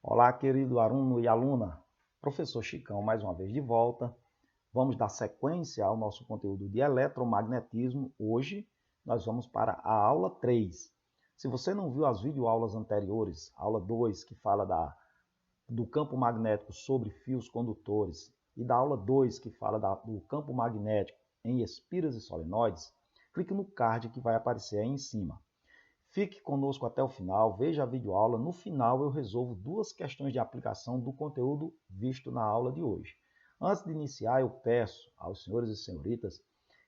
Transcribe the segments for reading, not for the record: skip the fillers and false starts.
Olá, querido aluno e aluna. Professor Chicão, mais uma vez de volta. Vamos dar sequência ao nosso conteúdo de eletromagnetismo. Hoje nós vamos para a aula 3. Se você não viu as videoaulas anteriores, aula 2, que fala do campo magnético sobre fios condutores, e da aula 2, que fala do campo magnético em espiras e solenoides, clique no card que vai aparecer aí em cima. Fique conosco até o final, veja a videoaula. No final eu resolvo duas questões de aplicação do conteúdo visto na aula de hoje. Antes de iniciar, eu peço aos senhores e senhoritas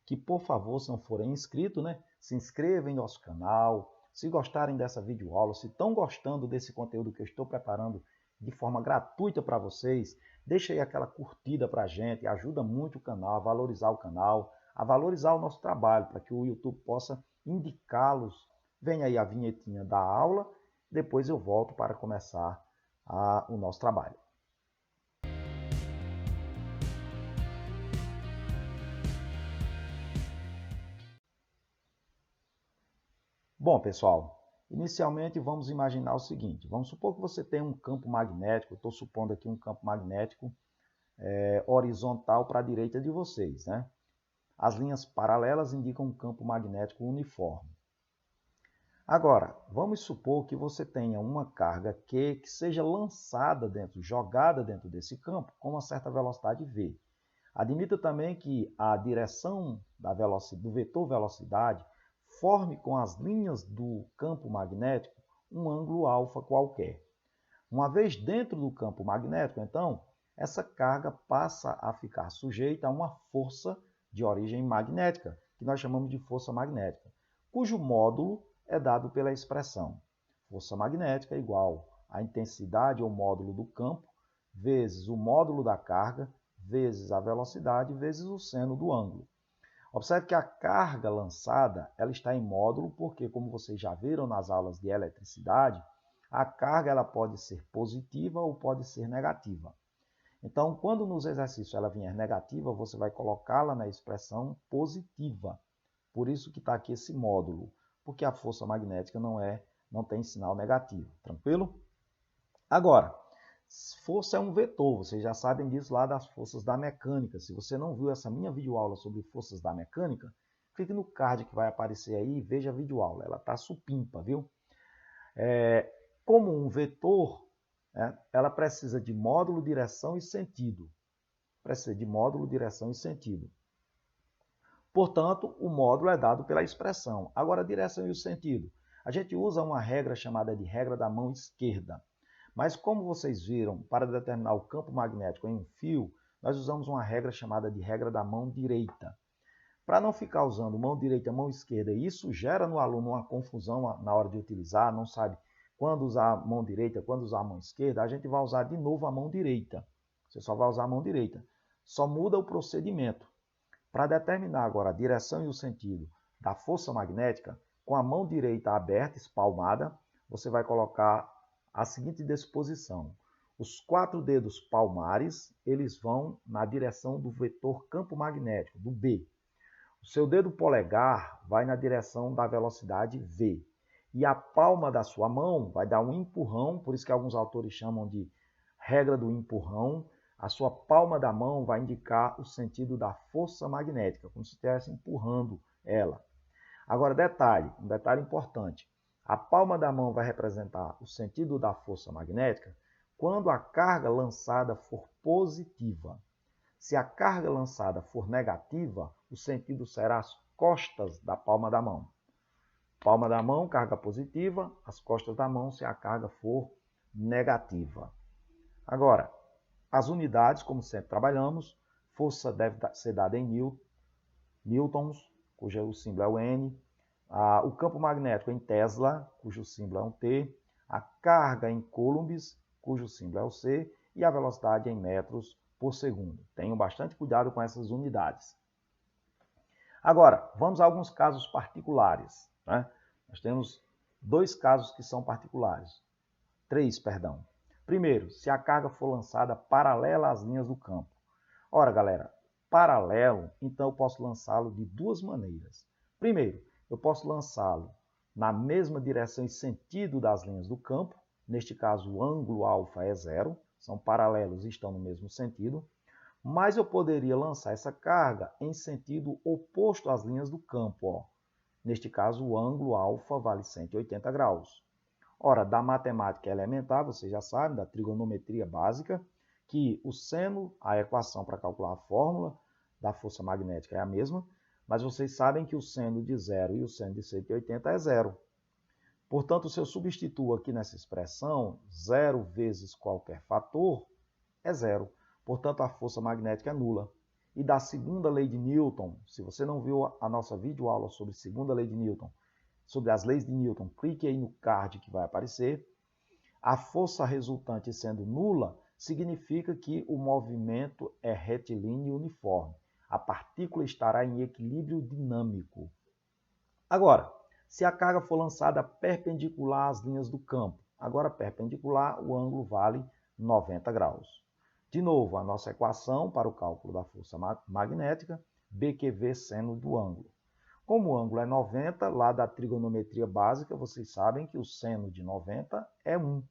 que, por favor, se não forem inscritos, se inscrevam em nosso canal. Se gostarem dessa videoaula, se estão gostando desse conteúdo que eu estou preparando de forma gratuita para vocês, deixa aí aquela curtida para a gente, ajuda muito o canal, a valorizar o canal, a valorizar o nosso trabalho, para que o YouTube possa indicá-los. Vem aí a vinhetinha da aula, depois eu volto para começar o nosso trabalho. Bom, pessoal, inicialmente vamos imaginar o seguinte. Vamos supor que você tem um campo magnético, estou supondo aqui um campo magnético horizontal para a direita de vocês, As linhas paralelas indicam um campo magnético uniforme. Agora, vamos supor que você tenha uma carga Q que seja lançada jogada dentro desse campo com uma certa velocidade V. Admita também que a direção do vetor velocidade forme com as linhas do campo magnético um ângulo alfa qualquer. Uma vez dentro do campo magnético, então, essa carga passa a ficar sujeita a uma força de origem magnética, que nós chamamos de força magnética, cujo módulo é dado pela expressão força magnética igual a intensidade ou módulo do campo, vezes o módulo da carga, vezes a velocidade, vezes o seno do ângulo. Observe que a carga lançada ela está em módulo porque, como vocês já viram nas aulas de eletricidade, a carga ela pode ser positiva ou pode ser negativa. Então, quando nos exercícios ela vier negativa, você vai colocá-la na expressão positiva. Por isso que está aqui esse módulo, porque a força magnética não tem sinal negativo. Tranquilo? Agora, força é um vetor, vocês já sabem disso lá das forças da mecânica. Se você não viu essa minha videoaula sobre forças da mecânica, clique no card que vai aparecer aí e veja a videoaula. Ela está supimpa, viu? Como um vetor, ela precisa de módulo, direção e sentido. Precisa de módulo, direção e sentido. Portanto, o módulo é dado pela expressão. Agora, a direção e o sentido. A gente usa uma regra chamada de regra da mão esquerda. Mas, como vocês viram, para determinar o campo magnético em um fio, nós usamos uma regra chamada de regra da mão direita. Para não ficar usando mão direita e mão esquerda, isso gera no aluno uma confusão na hora de utilizar, não sabe quando usar a mão direita, quando usar a mão esquerda, a gente vai usar de novo a mão direita. Você só vai usar a mão direita. Só muda o procedimento. Para determinar agora a direção e o sentido da força magnética, com a mão direita aberta, espalmada, você vai colocar a seguinte disposição. Os 4 dedos palmares, eles vão na direção do vetor campo magnético, do B. O seu dedo polegar vai na direção da velocidade V. E a palma da sua mão vai dar um empurrão, por isso que alguns autores chamam de regra do empurrão. A sua palma da mão vai indicar o sentido da força magnética, como se estivesse empurrando ela. Agora, um detalhe importante. A palma da mão vai representar o sentido da força magnética quando a carga lançada for positiva. Se a carga lançada for negativa, o sentido será as costas da palma da mão. Palma da mão, carga positiva, as costas da mão se a carga for negativa. Agora, as unidades, como sempre trabalhamos, força deve ser dada em newtons, cujo símbolo é o N, o campo magnético em Tesla, cujo símbolo é um T, a carga em coulombs, cujo símbolo é o C, e a velocidade em metros por segundo. Tenham bastante cuidado com essas unidades. Agora, vamos a alguns casos particulares. Nós temos 2 casos que são particulares. 3, perdão. Primeiro, se a carga for lançada paralela às linhas do campo. Ora, galera, paralelo, então eu posso lançá-lo de 2 maneiras. Primeiro, eu posso lançá-lo na mesma direção e sentido das linhas do campo, neste caso o ângulo alfa é zero, são paralelos e estão no mesmo sentido, mas eu poderia lançar essa carga em sentido oposto às linhas do campo. Ó. Neste caso, o ângulo alfa vale 180 graus. Ora, da matemática elementar, vocês já sabem, da trigonometria básica, que o seno, a equação para calcular a fórmula da força magnética é a mesma, mas vocês sabem que o seno de zero e o seno de 180 é zero. Portanto, se eu substituo aqui nessa expressão, zero vezes qualquer fator é zero. Portanto, a força magnética é nula. E da segunda lei de Newton, se você não viu a nossa videoaula sobre segunda lei de Newton, sobre as leis de Newton, clique aí no card que vai aparecer. A força resultante sendo nula, significa que o movimento é retilíneo e uniforme. A partícula estará em equilíbrio dinâmico. Agora, se a carga for lançada perpendicular às linhas do campo, agora perpendicular, o ângulo vale 90 graus. De novo, a nossa equação para o cálculo da força magnética, BQV seno do ângulo. Como o ângulo é 90, lá da trigonometria básica, vocês sabem que o seno de 90 é 1.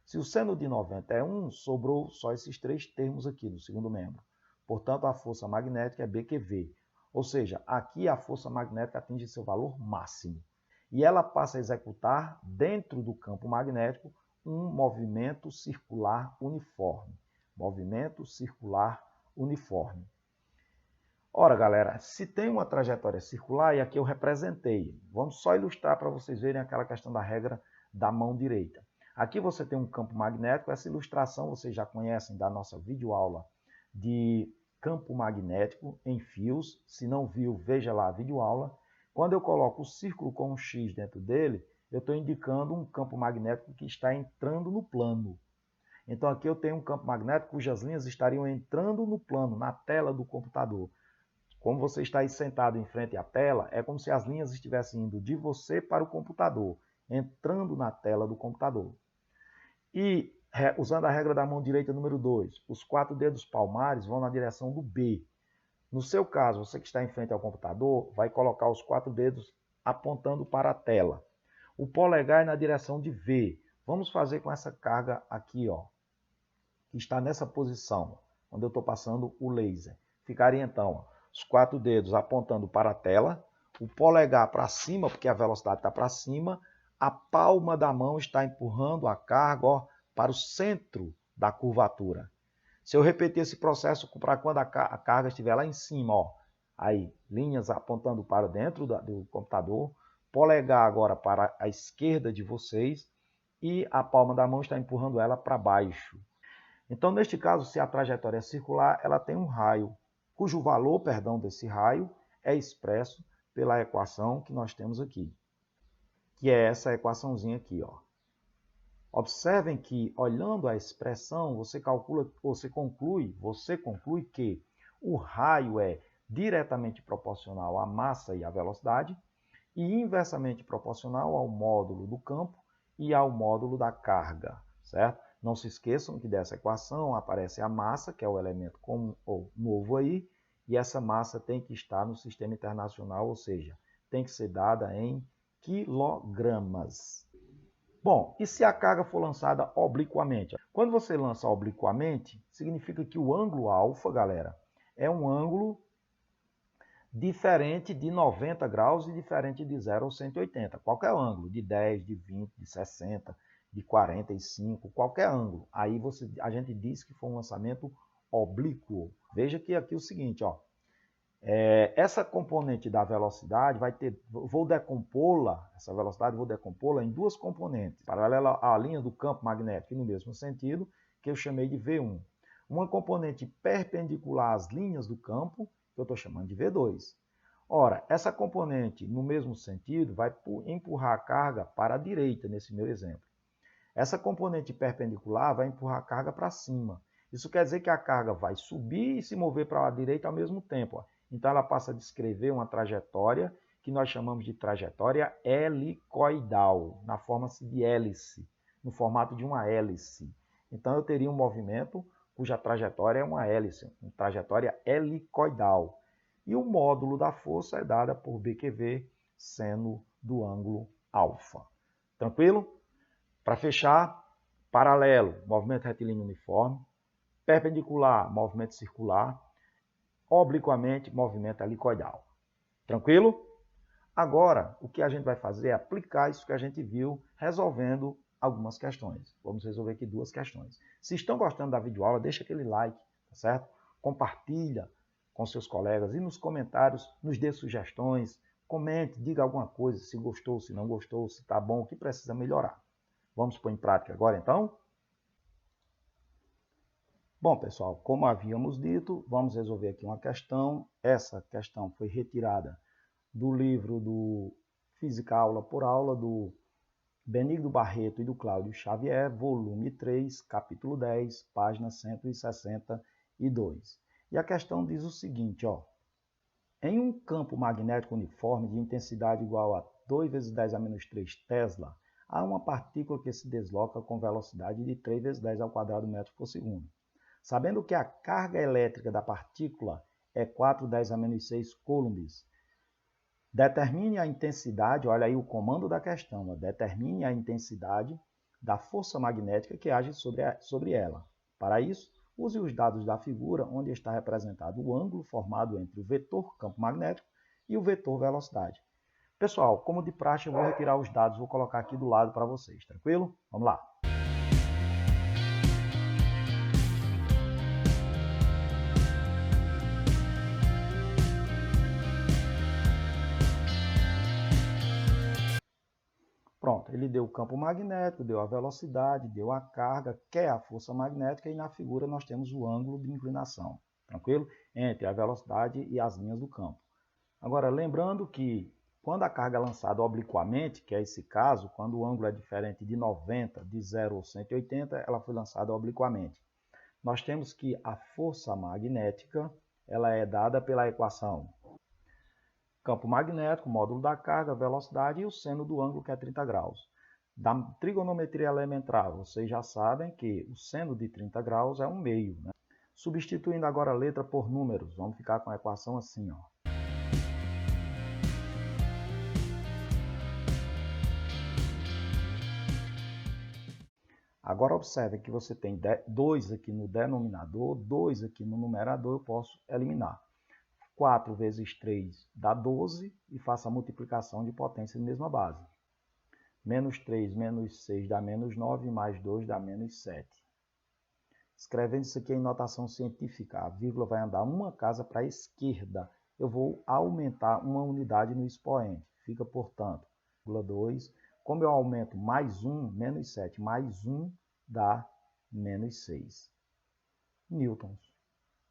Se o seno de 90 é 1, sobrou só esses três termos aqui do segundo membro. Portanto, a força magnética é BQV. Ou seja, aqui a força magnética atinge seu valor máximo. E ela passa a executar, dentro do campo magnético, um movimento circular uniforme. Movimento circular uniforme. Ora, galera, se tem uma trajetória circular, e aqui eu representei, vamos só ilustrar para vocês verem aquela questão da regra da mão direita. Aqui você tem um campo magnético, essa ilustração vocês já conhecem da nossa videoaula de campo magnético em fios. Se não viu, veja lá a videoaula. Quando eu coloco o círculo com um X dentro dele, eu estou indicando um campo magnético que está entrando no plano. Então aqui eu tenho um campo magnético cujas linhas estariam entrando no plano, na tela do computador. Como você está aí sentado em frente à tela, é como se as linhas estivessem indo de você para o computador, entrando na tela do computador. E, usando a regra da mão direita número 2, os 4 dedos palmares vão na direção do B. No seu caso, você que está em frente ao computador, vai colocar os 4 dedos apontando para a tela. O polegar é na direção de V. Vamos fazer com essa carga aqui, ó, que está nessa posição, onde eu estou passando o laser. Ficaria então, ó, os 4 dedos apontando para a tela, o polegar para cima, porque a velocidade está para cima, a palma da mão está empurrando a carga, ó, para o centro da curvatura. Se eu repetir esse processo para quando a carga estiver lá em cima, ó, aí, linhas apontando para dentro do computador, polegar agora para a esquerda de vocês e a palma da mão está empurrando ela para baixo. Então, neste caso, se a trajetória é circular, ela tem um raio, cujo valor, desse raio é expresso pela equação que nós temos aqui, que é essa equaçãozinha aqui, ó. Observem que, olhando a expressão, você conclui que o raio é diretamente proporcional à massa e à velocidade e inversamente proporcional ao módulo do campo e ao módulo da carga, certo? Não se esqueçam que dessa equação aparece a massa, que é o elemento comum ou novo aí, e essa massa tem que estar no sistema internacional, ou seja, tem que ser dada em quilogramas. Bom, e se a carga for lançada obliquamente? Quando você lança obliquamente, significa que o ângulo alfa, galera, é um ângulo diferente de 90 graus e diferente de 0 ou 180. Qualquer ângulo, de 10, de 20, de 60, de 45, qualquer ângulo. Aí a gente diz que foi um lançamento oblíquo. Veja que aqui é o seguinte, ó. Essa componente da velocidade vou decompô-la em duas componentes, paralela à linha do campo magnético e no mesmo sentido, que eu chamei de V1. Uma componente perpendicular às linhas do campo, que eu estou chamando de V2. Ora, essa componente, no mesmo sentido, vai empurrar a carga para a direita, nesse meu exemplo. Essa componente perpendicular vai empurrar a carga para cima. Isso quer dizer que a carga vai subir e se mover para a direita ao mesmo tempo, ó. Então, ela passa a descrever uma trajetória que nós chamamos de trajetória helicoidal, na forma de hélice, no formato de uma hélice. Então, eu teria um movimento cuja trajetória é uma hélice, uma trajetória helicoidal. E o módulo da força é dada por BQV, seno do ângulo alfa. Tranquilo? Para fechar, Paralelo, movimento retilíneo uniforme. Perpendicular, movimento circular. Obliquamente, movimento helicoidal. Tranquilo? Agora, o que a gente vai fazer é aplicar isso que a gente viu resolvendo algumas questões. Vamos resolver aqui duas questões. Se estão gostando da videoaula, deixa aquele like, tá certo? Compartilha com seus colegas e nos comentários nos dê sugestões, comente, diga alguma coisa, se gostou, se não gostou, se está bom, o que precisa melhorar. Vamos pôr em prática agora, então? Bom, pessoal, como havíamos dito, vamos resolver aqui uma questão. Essa questão foi retirada do livro do Física Aula por Aula, do Benigno Barreto e do Cláudio Xavier, volume 3, capítulo 10, página 162. E a questão diz o seguinte, ó. Em um campo magnético uniforme de intensidade igual a 2 vezes 10 a menos 3 Tesla, há uma partícula que se desloca com velocidade de 3 vezes 10 ao quadrado metro por segundo. Sabendo que a carga elétrica da partícula é 4 10 a menos 6 coulombs, determine a intensidade, olha aí o comando da questão, determine a intensidade da força magnética que age sobre ela. Para isso, use os dados da figura onde está representado o ângulo formado entre o vetor campo magnético e o vetor velocidade. Pessoal, como de praxe, eu vou retirar os dados, vou colocar aqui do lado para vocês, tranquilo? Vamos lá. Pronto, ele deu o campo magnético, deu a velocidade, deu a carga, que é a força magnética, e na figura nós temos o ângulo de inclinação, tranquilo? Entre a velocidade e as linhas do campo. Agora, lembrando que quando a carga é lançada obliquamente, que é esse caso, quando o ângulo é diferente de 90, de 0 ou 180, ela foi lançada obliquamente. Nós temos que a força magnética ela é dada pela equação campo magnético, módulo da carga, velocidade e o seno do ângulo, que é 30 graus. Da trigonometria elementar, vocês já sabem que o seno de 30 graus é 1/2. Né? Substituindo agora a letra por números, vamos ficar com a equação assim, ó. Agora observe que você tem 2 aqui no denominador, 2 aqui no numerador, eu posso eliminar. 4 vezes 3 dá 12 e faço a multiplicação de potência de mesma base. Menos 3 menos 6 dá menos 9, mais 2 dá menos 7. Escrevendo isso aqui em notação científica, a vírgula vai andar uma casa para a esquerda. Eu vou aumentar uma unidade no expoente. Fica, portanto, 2. Como eu aumento mais 1, menos 7, mais 1 dá menos 6 newtons.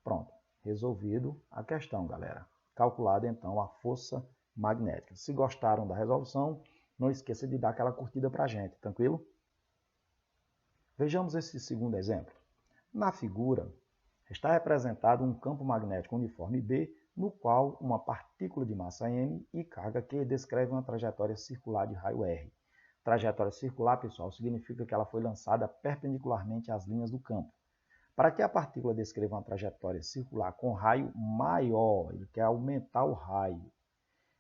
Pronto. Resolvido a questão, galera. Calculada, então, a força magnética. Se gostaram da resolução, não esqueça de dar aquela curtida para a gente, tranquilo? Vejamos esse segundo exemplo. Na figura, está representado um campo magnético uniforme B, no qual uma partícula de massa M e carga Q descreve uma trajetória circular de raio R. Trajetória circular, pessoal, significa que ela foi lançada perpendicularmente às linhas do campo. Para que a partícula descreva uma trajetória circular com raio maior, ele quer aumentar o raio,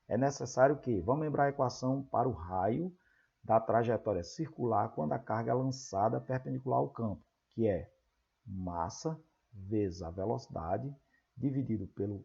é necessário que, vamos lembrar a equação para o raio da trajetória circular quando a carga é lançada perpendicular ao campo, que é massa vezes a velocidade, dividido pelo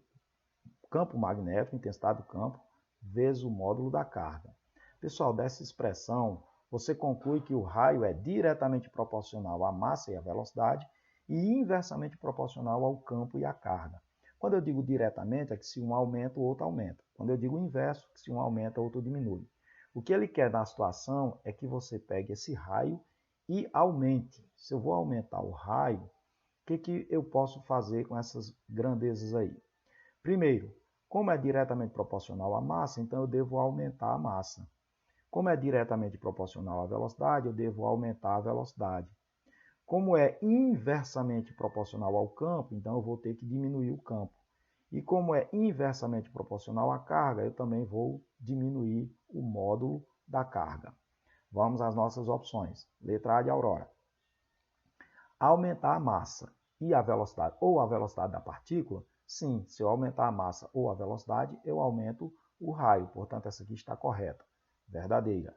campo magnético, intensidade do campo, vezes o módulo da carga. Pessoal, dessa expressão, você conclui que o raio é diretamente proporcional à massa e à velocidade, e inversamente proporcional ao campo e à carga. Quando eu digo diretamente, é que se um aumenta, o outro aumenta. Quando eu digo inverso, que se um aumenta, o outro diminui. O que ele quer na situação é que você pegue esse raio e aumente. Se eu vou aumentar o raio, o que eu posso fazer com essas grandezas aí? Primeiro, como é diretamente proporcional à massa, então eu devo aumentar a massa. Como é diretamente proporcional à velocidade, eu devo aumentar a velocidade. Como é inversamente proporcional ao campo, então eu vou ter que diminuir o campo. E como é inversamente proporcional à carga, eu também vou diminuir o módulo da carga. Vamos às nossas opções. Letra A de Aurora. Aumentar a massa e a velocidade ou a velocidade da partícula? Sim, se eu aumentar a massa ou a velocidade, eu aumento o raio. Portanto, essa aqui está correta. Verdadeira.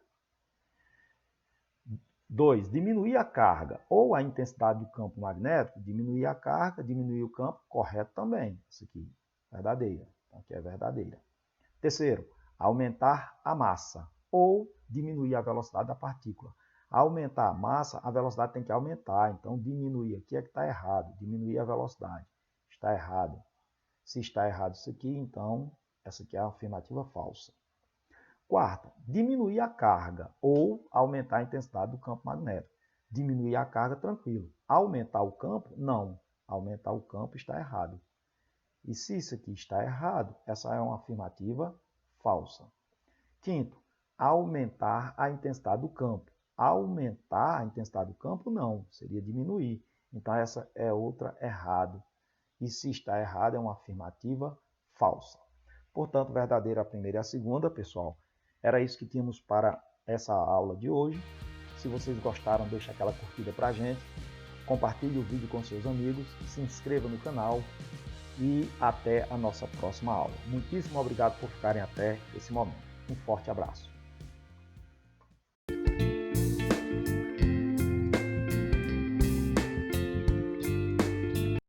2. Diminuir a carga ou a intensidade do campo magnético. Diminuir a carga, diminuir o campo, correto também. Isso aqui, verdadeira. Então, aqui é verdadeira. Terceiro, aumentar a massa ou diminuir a velocidade da partícula. Aumentar a massa, a velocidade tem que aumentar. Então, diminuir aqui é que está errado. Diminuir a velocidade. Está errado. Se está errado isso aqui, então, essa aqui é a afirmativa falsa. Quarta, diminuir a carga ou aumentar a intensidade do campo magnético. Diminuir a carga, tranquilo. Aumentar o campo, não. Aumentar o campo está errado. E se isso aqui está errado, essa é uma afirmativa falsa. Quinto, aumentar a intensidade do campo. Aumentar a intensidade do campo, não. Seria diminuir. Então, essa é outra errado. E se está errado, é uma afirmativa falsa. Portanto, verdadeira a primeira e a segunda, pessoal. Era isso que tínhamos para essa aula de hoje. Se vocês gostaram, deixa aquela curtida para a gente. Compartilhe o vídeo com seus amigos, se inscreva no canal e até a nossa próxima aula. Muitíssimo obrigado por ficarem até esse momento. Um forte abraço.